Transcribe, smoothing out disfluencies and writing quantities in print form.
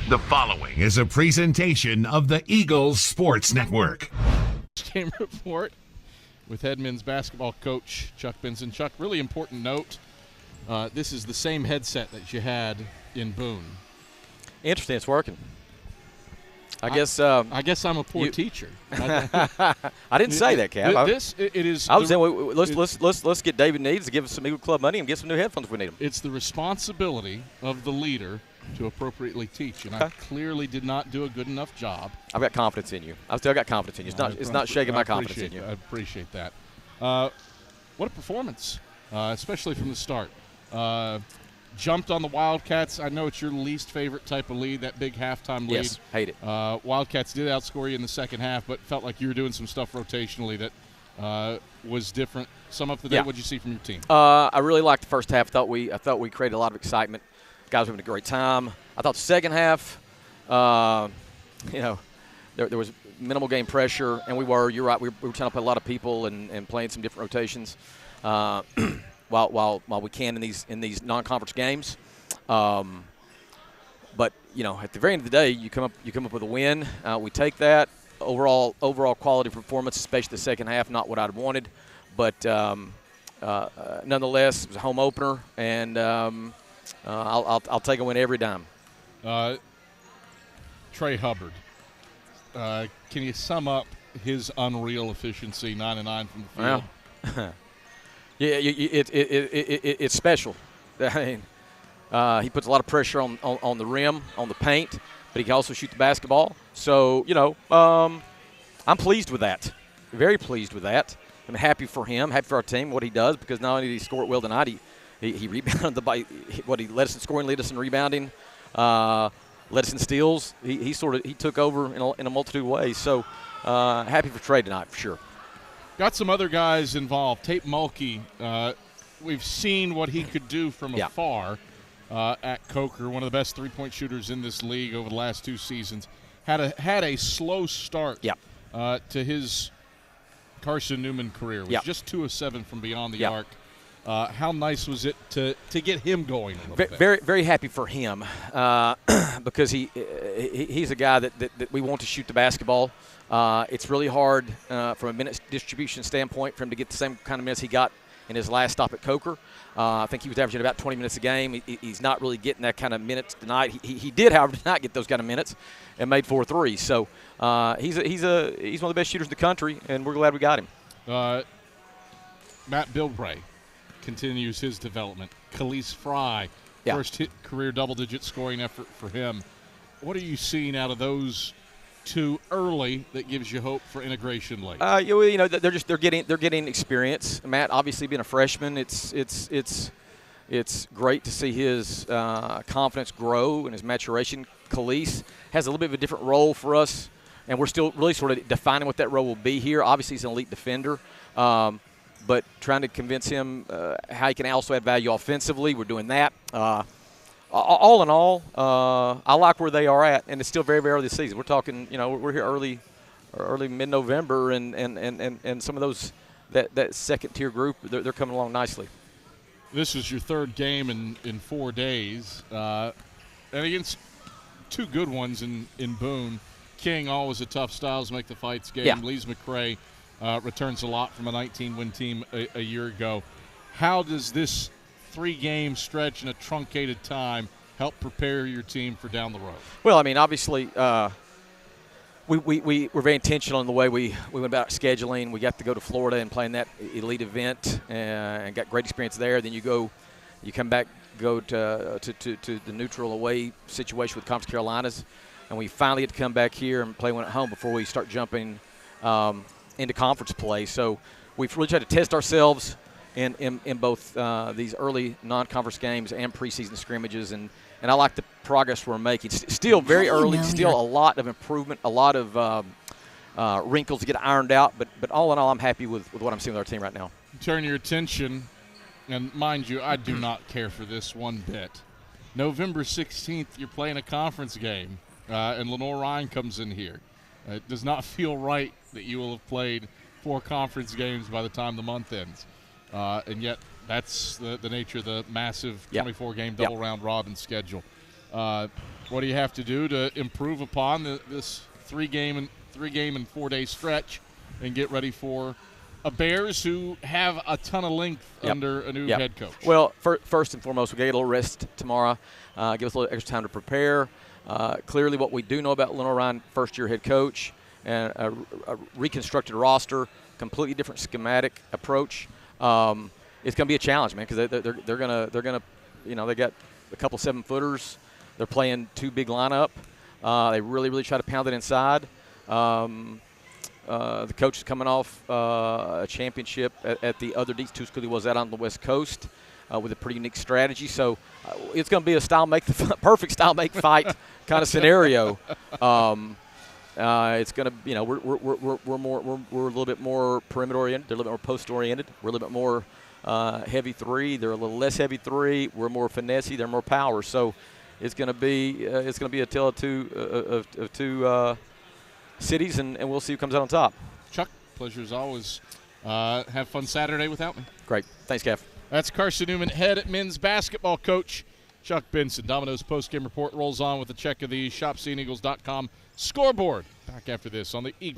The following is a presentation of the Eagles Sports Network. Game report with head men's basketball coach Chuck Benson. Chuck, really important note. This is the same headset that you had in Boone. Interesting, it's working. I guess I'm a poor teacher. I didn't say that, Cap. It is. I was saying let's get David Needs to give us some Eagle Club money and get some new headphones if we need them. It's the responsibility of the leader to appropriately teach, and I clearly did not do a good enough job. I've got confidence in you. I've still got confidence in you. It's not shaking my confidence in you. I appreciate that. What a performance, especially from the start. Jumped on the Wildcats. I know it's your least favorite type of lead, that big halftime lead. Yes, hate it. Wildcats did outscore you in the second half, but felt like you were doing some stuff rotationally that was different. Sum up the day. Yeah. What did you see from your team? I really liked the first half. I thought we created a lot of excitement. Guys were having a great time. I thought the second half, there was minimal game pressure, and you're right, we were trying to play a lot of people and playing some different rotations while we can in these non-conference games. But at the very end of the day, you come up with a win. We take that. Overall quality performance, especially the second half, not what I'd wanted, but nonetheless, it was a home opener, and I'll take a win every time. Trey Hubbard. Can you sum up his unreal efficiency, 9-9 from the field? Well, yeah, it's special. I mean, he puts a lot of pressure on the rim, on the paint, but he can also shoot the basketball. So, I'm pleased with that, very pleased with that. I'm happy for him, happy for our team, what he does, because not only did he score it well tonight, he rebounded he led us in scoring, led us in rebounding, led us in steals. He took over in a multitude of ways. So happy for Trey tonight for sure. Got some other guys involved. Tate Mulkey, we've seen what he could do from afar at Coker, one of the best three-point shooters in this league over the last two seasons. Had a slow start to his Carson-Newman career. Was just 2 of 7 from beyond the arc. How nice was it to get him going a little bit? Very, very happy for him because he's a guy that we want to shoot the basketball. It's really hard from a minutes distribution standpoint for him to get the same kind of minutes he got in his last stop at Coker. I think he was averaging about 20 minutes a game. He's not really getting that kind of minutes tonight. He did, however, not get those kind of minutes and made 4 threes. So he's one of the best shooters in the country, and we're glad we got him. Matt Bilbray continues his development. Khalees Fry, first career double-digit scoring effort for him. What are you seeing out of those two early that gives you hope for integration late? They're getting experience. Matt, obviously being a freshman, it's great to see his confidence grow and his maturation. Khalees has a little bit of a different role for us, and we're still really sort of defining what that role will be here. Obviously, he's an elite defender. But trying to convince him how he can also add value offensively. We're doing that. All in all, I like where they are at, and it's still very, very early this season. We're talking, we're here early mid-November, and some of those that second-tier group, they're coming along nicely. This is your third game in 4 days, and against two good ones in Boone. King, always a tough styles make the fights game. Yeah. Lees McRae returns a lot from a 19-win team a year ago. How does this 3-game stretch in a truncated time help prepare your team for down the road? Well, I mean, obviously, we were very intentional in the way we went about scheduling. We got to go to Florida and play in that elite event and got great experience there. Then you come back, go to the neutral away situation with Conference Carolinas, and we finally get to come back here and play one at home before we start jumping into conference play. So we've really tried to test ourselves in both these early non-conference games and preseason scrimmages, and I like the progress we're making. Still very early, still a lot of improvement, a lot of wrinkles to get ironed out, but all in all, I'm happy with what I'm seeing with our team right now. Turn your attention, and mind you, I do not care for this one bit. November 16th, you're playing a conference game, and Lenore Ryan comes in here. It does not feel right that you will have played 4 conference games by the time the month ends. And yet that's the nature of the massive 24-game double-round robin schedule. What do you have to do to improve upon this three-game and 4-day stretch and get ready for a Bears who have a ton of length under a new head coach? Well, first and foremost, we got to get a little rest tomorrow. Give us a little extra time to prepare. Clearly, what we do know about Lenore Ryan, first-year head coach, and a reconstructed roster, completely different schematic approach. It's going to be a challenge, man, because they're gonna they got a couple 7-footers. They're playing 2 big lineup. They really try to pound it inside. The coach is coming off a championship at the other D2 school he was at on the West Coast with a pretty unique strategy. So it's going to be a perfect style make fight kind of scenario. It's going to, we're a little bit more perimeter oriented. They're a little bit more post oriented. We're a little bit more heavy 3. They're a little less heavy 3. We're more finessey. They're more power. So it's going to be a tale of two cities, and we'll see who comes out on top. Chuck, pleasure as always. Have fun Saturday without me. Great. Thanks, Kev. That's Carson-Newman, head men's basketball coach Chuck Benson. Domino's postgame report rolls on with a check of the ShopSeeingEagles.com scoreboard. Back after this on the Eagles